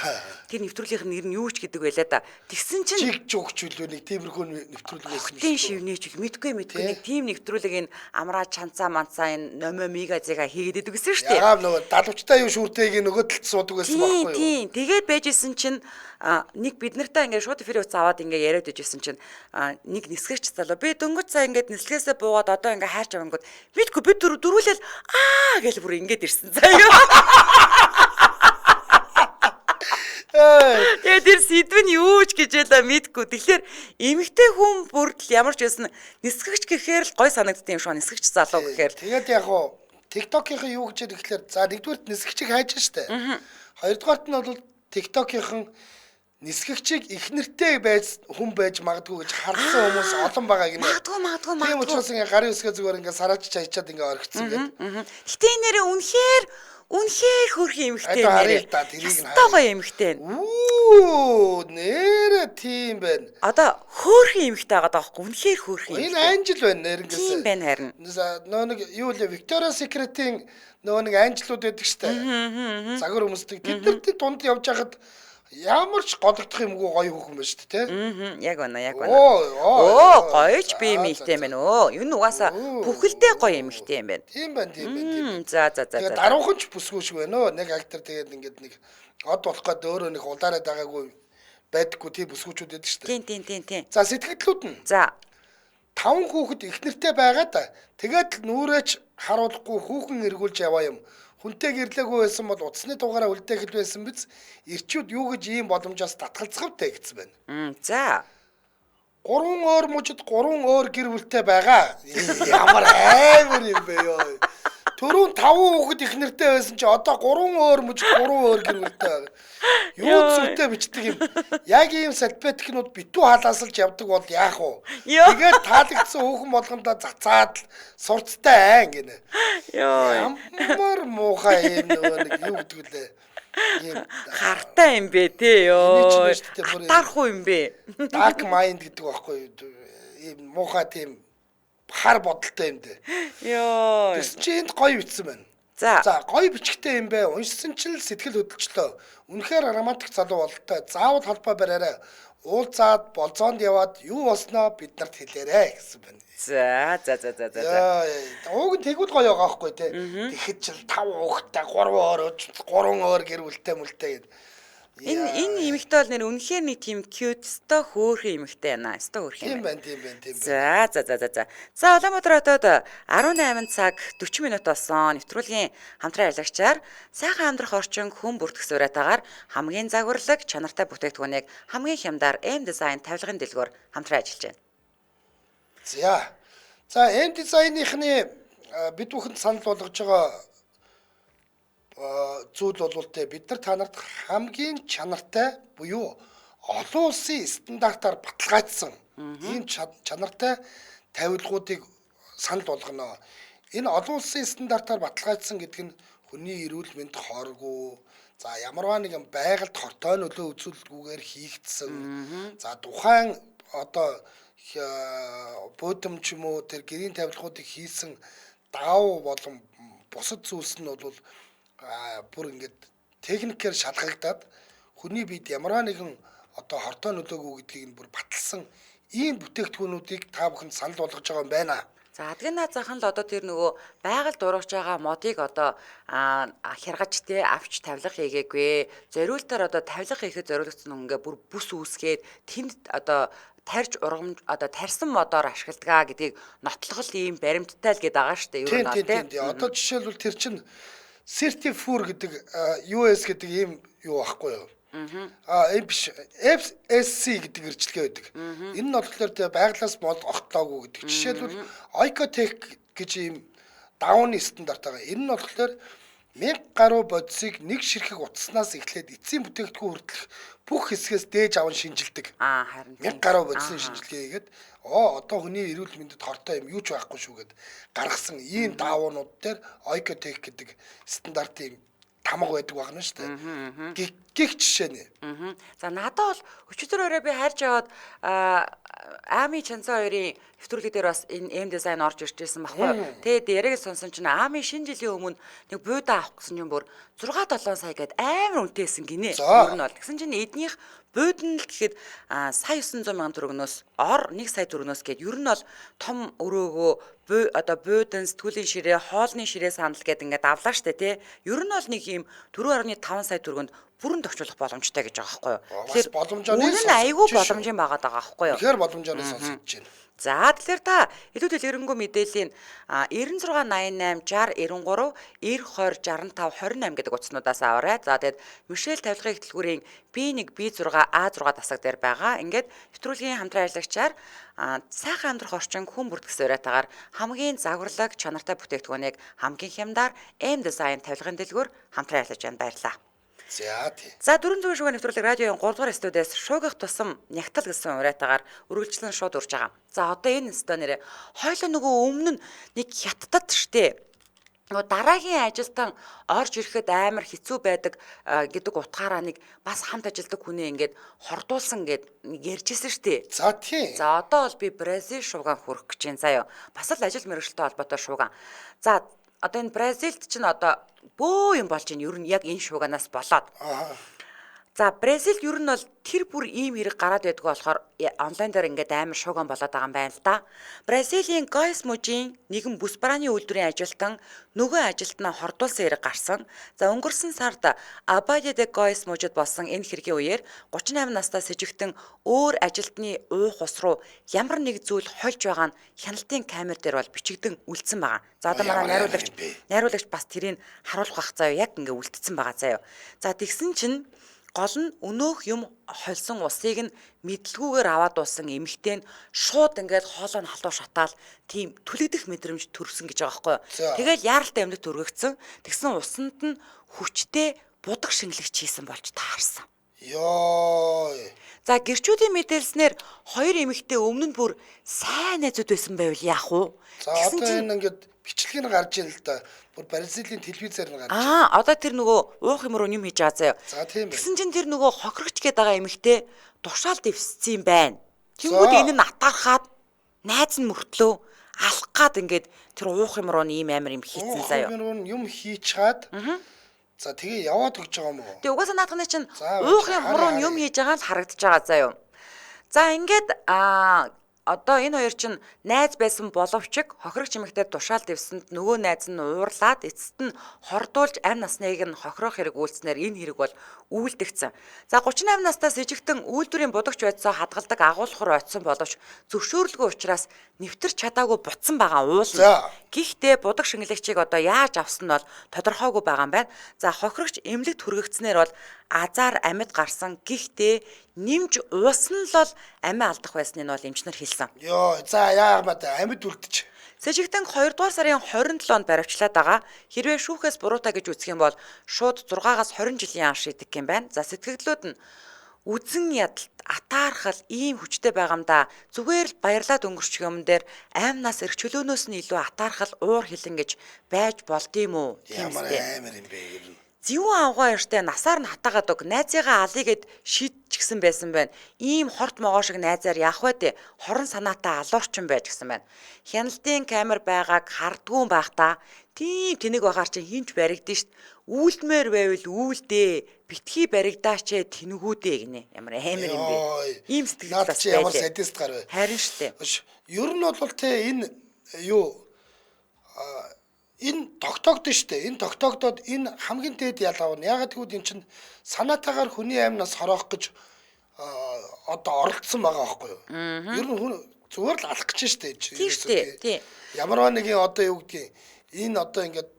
Тэр нэвтрүүлгийнх нь нэр нь юу ч гэдэг байлаа да. Тэгсэн чинь Чиг жогч үлээ нэг тиймэрхүү нэвтрүүлэг байсан Хотын шивнээч мэдгүй нэг тийм нэвтрүүлэг энэ амраа чанцаа манцаа энэ номо мига зэга хийгээд идэв гэсэн шүү дээ. Яагаад нөгөө далавчтай юу шүртэйг нөгөө талд суудаг байсан байхгүй юу? Тийм. Тэгээд байжсэн чинь нэг бид нартай ингээд шууд эфир утас аваад ингээд яриад байжсэн чинь нэг нисгэгч залуу би дөнгөж цаа ингээд нислэгээсээ буугаад одоо ингээд хайрч авангууд мэдгүй бид дөрвөлэл гэж бүр ингээд ирсэн заяа. Тэгээд тэр сэдв нь юу ч гэж ялаа мэдгүй. Тэгэхээр эмэгтэй хүн бүрдэл ямар ч байсан нисгэгч гэхээр л гой санагдсан юм шиг нисгэгч залуу гэхээр. Тэгээд яг уу TikTok-ийн юу гэж ирэхлээр за нэгдүгürt нисгэгчийг хайж штэ. Хоёрдугаарт нь бол TikTok-ийн нисгэгчийг их нэртэй байж хүн байж магадгүй гэж харсан хүмүүс олон байгаа гинэ. Магадгүй. Тийм учраас ингээ гарын үсгээ зүгээр ингээ сарааж чайчаад ингээ орхицсан гэдэг. Гэтэ энэ нэрээ үнэхээр хөөрхөн эмэгтэй нэрээ. Стого эмэгтэй. Нэрээ тийм байна. Одоо хөөрхөн эмэгтэй байгаа даахгүй үнэхээр хөөрхөн. Энэ анжил байна нэрнгэс. Тийм байна харин. Нөө нэг юу лээ Victoria's Secret-ийн нөө нэг анжилууд байдаг штэ. Загвар хүмүүстэй тэдний дунд явж хахад ямар ч годогдох юмгүй гоё хүүхэн байна шүү дээ, тий? Яг байна. Гоёч би эмэгтэй юм байна. Энэ угаасаа бүхэлдээ гоё эмэгтэй юм байна. Тийм байна. За. Тэгээд даруухан ч бүсгүй шиг байна. Нэг актер тэгээд ингээд нэг од болох гээд өөрөө нэг улаараад байгаагүй байдаггүй тийм бүсгүүчүүд байдаг шүү дээ. Тийм. За сэтгэлдлүүд нь. За. 5 хүүхэд их нэртэй байгаад тэгээд нүрээч харуулахгүй хүүхэн эргүүлж яваа юм. Хүнтэй гэрлээгүй байсан бол утасны дугаараа үлдээх л байсан биз. Ирчүүд юу гэж ийм боломжоос татгалзахвтэй гэсэн байна. За. 3 өөр мужид 3 өөр гэр бүлтэй байгаа. Ямар амар юм бэ ёо. Түрүүн 5 хүүхэд их нэртэй байсан чи одоо 3 өөр мужид 3 өөр гэр бүлтэй байгаа. Юу зүгтээ бичдэг юм. Яг ийм салбетикнууд битүү халаасалж явдаг бол яах вэ? Тэгээд таалагдсан хүүхэн болгондоо цацаад сурцтай гинэ. Ямар муухай юм нэг юу гэдэг лээ. Ийм хартай юм бэ те ёо. Атархуу юм бэ. Dark mind гэдэг байхгүй юу? Ийм муухай тийм хар бодолтой юм дээ. Ёо. Тэс чи энд гоё бичсэн байна. За гоё бичгтэй юм бэ. Уншсан ч л сэтгэл хөдлөлтөө. Үнэхээр романтик залуу бололтой. Заавал холбоо бариарай. Уулзаад болзоонд яваад юу болсноо бид нарт хэлээрэй гэсэн байна. За. Ууг нь тэгвэл гоё байгаа байхгүй те. Тэгэхэд ч 5 хүүхэдтэй 3 өөр гэр бүлтэй мүлтэй гэдэг. Энэ эмэгтэй бол нэр үнэхээр нэг тийм cute ста хөөрхөн эмэгтэй байна. Ста хөөрхөн юм байна. Тийм байна. За. За Улаанбаатар хотод 18 цаг 40 минут болсон. Нэвтрүүлгийн хамтран ярилцагчаар сайхан амьдрах орчин хүн бүртгэх сураатаагаар хамгийн загварлаг чанартай бүтээгдэхүүнийг хамгийн хямдар M design тавилгын дэлгүүр хамтран ажиллаж байна. За M design-ийнхний бид бүхэнд санал болгож байгаа зүйл бол бид нар та нарт хамгийн чанартай буюу олон улсын стандартаар баталгаажсан ийм чанартай тавилгуудыг санал болгоно. Энэ олон улсын стандартаар баталгаажсан гэдэг нь хүний эрүүл мэнд хоргүй, за ямарваа нэгэн байгальд хортой нөлөө үзүүлэлтгүйгээр хийгдсэн. За тухайн одоо буудам ч юм уу тэр гэрийн тавилгуудыг хийсэн даав болон бусад зүйлс нь бол бүр ингээд техникээр шалгагдаад хүний биед ямарваа нэгэн одоо хортой нөлөөгүй гэдгийг нь бүр баталсан ийм бүтээгдэхүүнүүдийг та бүхэнд санал болгож байгаа юм байна. За адгийн наад захын л одоо тэр нөгөө байгальд урагж байгаа модыг одоо хяргаж те авч тавилга хийгээгүй. Зориултаар одоо тавилга хийхэд зориулагдсан ингээ бүр бүс үүсгээд тэнд одоо тарж ургамж одоо тарсан модоор ашигладаг гэдгийг нотлох л ийм баримттай л гээд байгаа шүү дээ. Ер нь тийм. Одоо жишээлбэл тэр чинь Certifur гэдэг US гэдэг ийм юу байхгүй юу? Энэ биш FSC гэдэг эрчилгээ байдаг. Энэ нь болохоор байгалаас мод огтлоогүй гэдэг. Жишээлбэл Oikotech гэж ийм давны стандарт байгаа. Энэ нь болохоор 1000 гаруй бодисыг нэг ширхэг утаснаас эхлээд эцсийн бүтээгдэхүүн хүртэлх бүх хэсгээс дээж аван шинжилдэг. Харин 1000 гаруй бодисын шинжилгээ хийгээд одоо хүний эрүүл мэндэд хортой юм юу ч байхгүй шүү гэд гаргасан ийм даавууд дээр Oikotech гэдэг стандартын тамга байдаг байна шүү дээ. Гих жишээ нэ. За надад бол өчигдөр өрөө би хайрч яваад Ами Чанцаа хоёрын нэвтрүүлэг дээр бас энэ M design орж ирж байсан баггүй. Тэгээд яриаг сонсон чинь Ами шинэ жилийн өмнө нэг бууда авах гэсэн юм бүр 6-7 сая гээд амар үнэтэйсэн гинэ. Ер нь бол тэгсэн чинь эднийх бууд нь л гэхэд сая 900 мянган төгрөгнөөс 1 сая төгрөгнөөс гээд ер нь бол том өрөөгөө одоо буудан сэтгүүлийн ширээ, хоолны ширээ санал гээд ингээд авлаа штэ тий. Ер нь бол нэг юм 4.5 сая төгрөгөнд бүрэн төвчлөх боломжтой гэж байгаа байхгүй юу. Тэгэхээр үнэн айгүй боломжийн байгаа даа байхгүй юу. Тэгэхээр боломжоор сонсогдож байна. За тэгэхээр та илүү дэлгэрэнгүй мэдээллийн 9688 60 93 90 20 65 28 гэдэг утаснуудаас аваарай. За тэгээд Мишель тавилгын хөтөлбөрийн B1 B6 A6 дасаг дээр байгаа. Ингээд нэвтрүүлгийн хамтран ажиллагчаар сайхан амьдрах орчин хүн бүртгэсэн уриатаагаар хамгийн загварлаг чанартай бүтээгдэхүүнийг хамгийн хямдаар M design тавилгын дэлгүүр хамтран ажиллаж байна. Баярлалаа. За 400 шугаа нэвтрүүлэг радиогийн 3 дугаар студиэс шуугих тусам нягтал гэсэн уриатаагаар үргэлжлэн шууд урж байгаа. За одоо энэ студио нэрээ хойлоо нөгөө өмнө нь нэг хятадд штэ. Нөгөө дараагийн ажилтан орж ирэхэд амар хэцүү байдаг гэдэг утгаараа нэг бас хамт ажилдаг хүнээ ингээд хордуулсан гэд ярьжсэн штэ. За тийм. За одоо бол би Бразил шуугаан хүрэх гэж байна заяа. Бас л ажил мэргэжилтэй холбоотой шуугаан. За одоо энэ Бразилд чинь одоо бөө юм болж байна. Ер нь яг энэ шууганаас болоод. За Бразилд ер нь бол тэр бүр ийм хэрэг гараад байдгүй болохоор онлайн дээр ингээд амар шууган болоод байгаа юм байна л да. Бразилийн Goiás мужийн нэгэн бүс барааны үйлдвэрийн ажилтан нөгөө ажилтнаа хордуулсан хэрэг гарсан. За өнгөрсөн сард Abade de Goiás мужид болсон энэ хэргийн үеэр 38 настай сэжигтэн өөр ажилтны уух ус руу ямар нэг зүйл хольж байгаа нь хяналтын камер дээр бол бичигдэн үлдсэн байгаа. За одоо манай найруулагч бас тэрийг харуулах бах заяа яг ингээд үлдсэн байгаа заяа. За тэгсэн чинь гол нь өнөөх юм холсон усыг нь мэдлгүйгээр аваад уусан эмэгтэй нь шууд ингээд хоолой нь халуун шатаал тийм түлэгдэх мэдрэмж төрсөн гэж байгаа байхгүй юу. Тэгэл яаралтай амьд төргөгцсөн. Тэгсэн усанд нь хүчтэй будаг шингэлэгч хийсэн болж таарсан. Йоо. За гэрчүүдийн мэдээлснээр хоёр эмэгтэй өмнө нь бүр сайн найзууд байсан байвал яах вэ? За одоо энэ ингээд бичлэг нь гарч ийн л да. Бүр Бразилийн телевизээр нь гарч. Одоо тэр нөгөө уух юм руу юм хийж байгаа заяа. За тийм байх. Тэгсэн чинь тэр нөгөө хохирогч гээд байгаа эмэгтэй тушаал дэвссэн юм байна. Тэнгүүд энэ нь атаархаад найз нь мөртлөө алах гад ингээд тэр уух юм руу ийм амар юм хийцэн заяа. Юм хийчаад. За тэгээ яваад өгч байгаа юм уу? Тэгээ угаасаа наадхны чинь уух юм руу юм хийж байгаа л харагдаж байгаа заяа. За ингээд одоо энэ хоёр чинь найз байсан боловч хохирогч эмэгтэй тушаал дэвсэнд нөгөө найз нь уурлаад эцэст нь хордуулж амь насныг нь хохирох хэрэг үйлснээр энэ хэрэг бол үйлдэгцэн. За 38 настай сэжигтэн үйлдвэрийн будагч байцаа хадгалдаг агуулхаар очсон боловч зөвшөөрлгүй учраас нэвтэрч чадаагүй бутсан байгаа уулна. Гэхдээ будаг шингэлэгчийг одоо яаж авсан нь бол тодорхойгүй байгаа юм байна. За хохирогч эмнэлэгт хүргэгдснээр бол азар амьд гарсан. Гэхдээ нэмж уусан л бол амиа алдах байсныг нь бол эмчнэр хэлсэн. Йоо, за яамаа амьд үлдчих. Сэжигтэн 2 дугаар сарын 27-нд баривчлаад байгаа. Хэрвээ шүүхээс буруутай гэж үзэх юм бол шууд 6-аас 20 жилийн ан шийдэх юм байна. За сэтгэгдлүүд нь үзэн ядалт атаархал ийм хүчтэй байгаамда зүгээр л баярлаад өнгөрчих юм дээр аймнаас эрх чөлөөнөөс нь илүү атаархал уур хилэн гэж байж болдгийм үү? Ямар амар юм бэ ер нь. Зэвүүн авгаа яртай насаар нь хатаагаад өг найзыгаа алыгээд шийдчихсэн байсан байна. Ийм хорт могоо шиг найзаар яах вэ дээ? Хорон санаатай алуурчин байж гисэн байна. Хяналтын камер байгааг хардгуун байх та. Тийм тэнэг байгаар чинь хинч баригдэн штт. Үйлдмээр байвал үйлдээ. Битгий баригдаач тэнэгүүдээ гинэ. Ямар амар юм бэ? Ийм сэтгэл бас байлаа. Ямар садист гар вэ? Харин штэ. Ер нь бол те энэ юу энэ тогтоогдсон шүү дээ. Энэ тогтоогдоод энэ хамгийн дээд ялгаа нь ягаад гэвэл эн чинь санаатаагаар хүний аймнаас хороох гэж одоо оролцсон байгаа байхгүй юу? Ер нь хүн зүгээр л алах гэж шүү дээ. Тийм шүү дээ. Ямарваа нэгэн одоо юу гэдгийг энэ одоо ингээд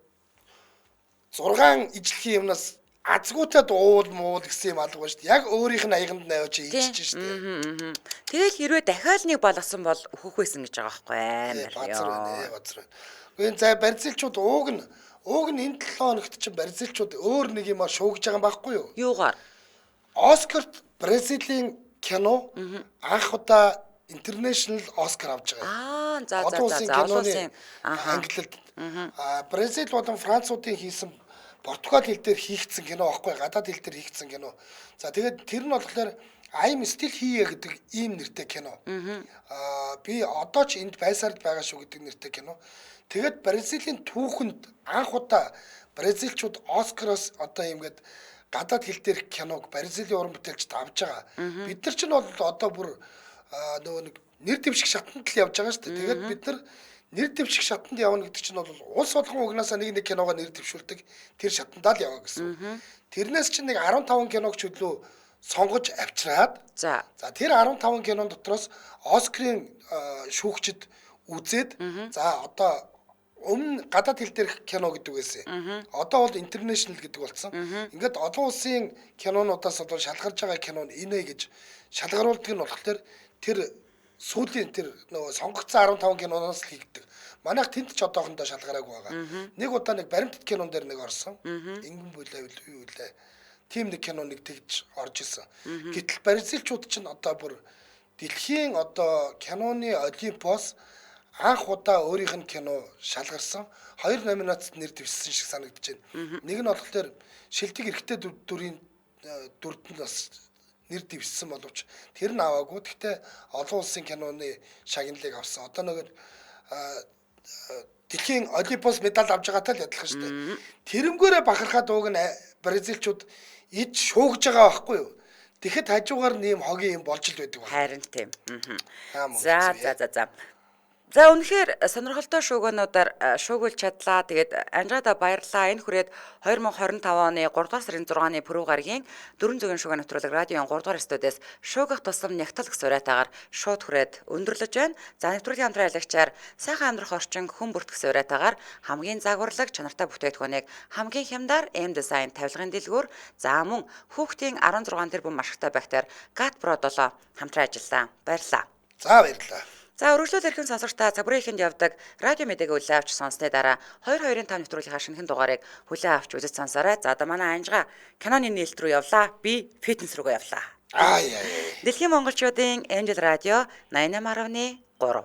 6 ижлэхийн юмнаас азгуутад уул гэсэн юм алга ба шүү дээ. Яг өөрийнх нь аяганд навиж ийчих шүү дээ. Тэгэл хэрвээ дахиад нэг балгасан бол өөхөх байсан гэж байгаа байхгүй амар ёо. Гүн за барилзалчууд ууг нь энэ 7 хоногт чинь барилзалчууд өөр нэг юм шуугж байгаа юм байхгүй юу? Юугаар? Оскарт Бразилийн кино анх удаа интернэшнл Оскар авч байгаа. За олон улсын англилд Бразил болон Француудын хийсэн Португал хэл дээр хийгдсэн кино байхгүй гадаад хэл дээр хийгдсэн кино. За тэгээд тэр нь болохоор I'm Still Here гэдэг ийм нэртэй кино. Би одоо ч энд байсаар байгаа шүү гэдэг нэртэй кино. Тэгээд Бразилийн түүхэнд анх удаа бразилчууд Оскароос одоо ингээд гадаад хэл дээр киног Бразилийн уран бүтээлчд авж байгаа. Бид нар ч нь бол одоо бүр нөгөө нэг нэр дэвших шатанд л явж байгаа шүү дээ. Тэгээд бид нар нэр дэвших шатанд явна гэдэг чинь бол улс болгон угнасаа нэг киногоо нэр дэвшүүлдэг тэр шатандаа л яваа гэсэн. Тэрнээс чинь нэг 15 киног ч хөдлөө сонгож авчираад за тэр 15 кинон дотроос Оскарын шүүгчд үзээд за одоо өмнө гадаад хэл дээрх кино гэдэг байсан. Одоо бол интернэшнл гэдэг болсон. Ингээд олон улсын кинонуудаас бол шалгарч байгаа кино инэ гэж шалгаруулдаг нь болохоор тэр сүүлийн тэр нөгөө сонгогдсон 15 киноноос л хийгдэг. Манайх тэнд ч одоохондоо шалгараагүй байгаа. Нэг удаа нэг баримтат кинон дээр нэг орсон. Ингэн бүлэвэл юу вэ? Тим нэг кино нэг тэгж орж исэн. Гэтэл бразилчууд ч одоо бүр дэлхийн одоо киноны Олимпос анх удаа өөрийнх нь кино шалгарсан. 2 номинацид нэр дэвшсэн шиг санагдаж байна. Нэг нь болохоор шилдэг эрэгтэй дүрийн дүрд нь бас нэр дэвшсэн боловч тэр нь аваагүй. Гэхдээ олон улсын киноны шагналыг авсан. Одоо нэг дэлхийн Олимпос медаль авч байгаатай л адилхан шүү дээ. Тэрнгээрээ бахархаад ууг нь бразилчууд ид шуугж байгаа байхгүй юу? Тэгэхэд хажуугаар нэм хогийн юм болж л байдаг байна. Харин тийм. За. За үнэхээр сонирхолтой шуугиануудаар шуугуулж чадлаа. Тэгээд Анжаада баярлалаа. Энэ хүрээд 2025 оны 3 дугаар сарын 6-ны Пүрэв гарагийн 4 зүгийн шуугиан нэвтрүүлэг радиогийн 3 дугаар студиэс шуугих тусам нягтлах сураатаагаар шууд хүрээд өндөрлөж байна. За нэвтрүүлгийн хамтран аялагчаар сайхан амьдрах орчин хүн бүртгэх сураатаагаар хамгийн загварлаг чанартай бүтээгдэхүүнийг хамгийн хямдар M design тавилгын дэлгүүр за мөн хүүхдийн 16 тэрбум ашигтай байхтаар GAT Pro 7 хамтран ажиллаа. Баярлалаа. За баярлалаа. За өргөжлөл эрхэм сонсогчдаа цагбарын ихэнд явдаг радио мэдээгээ хүлээн авч сонссны дараа 2-2-5 нэвтрүүлгийнхаа шинэхэн дугаарыг хүлээн авч үзэж сонсоорой. За одоо манай Анжгаа киноны нээлт рүү явлаа. Би фитнес рүүгээ явлаа. Ай. Дэлхийн монголчуудын Angel Radio 88.3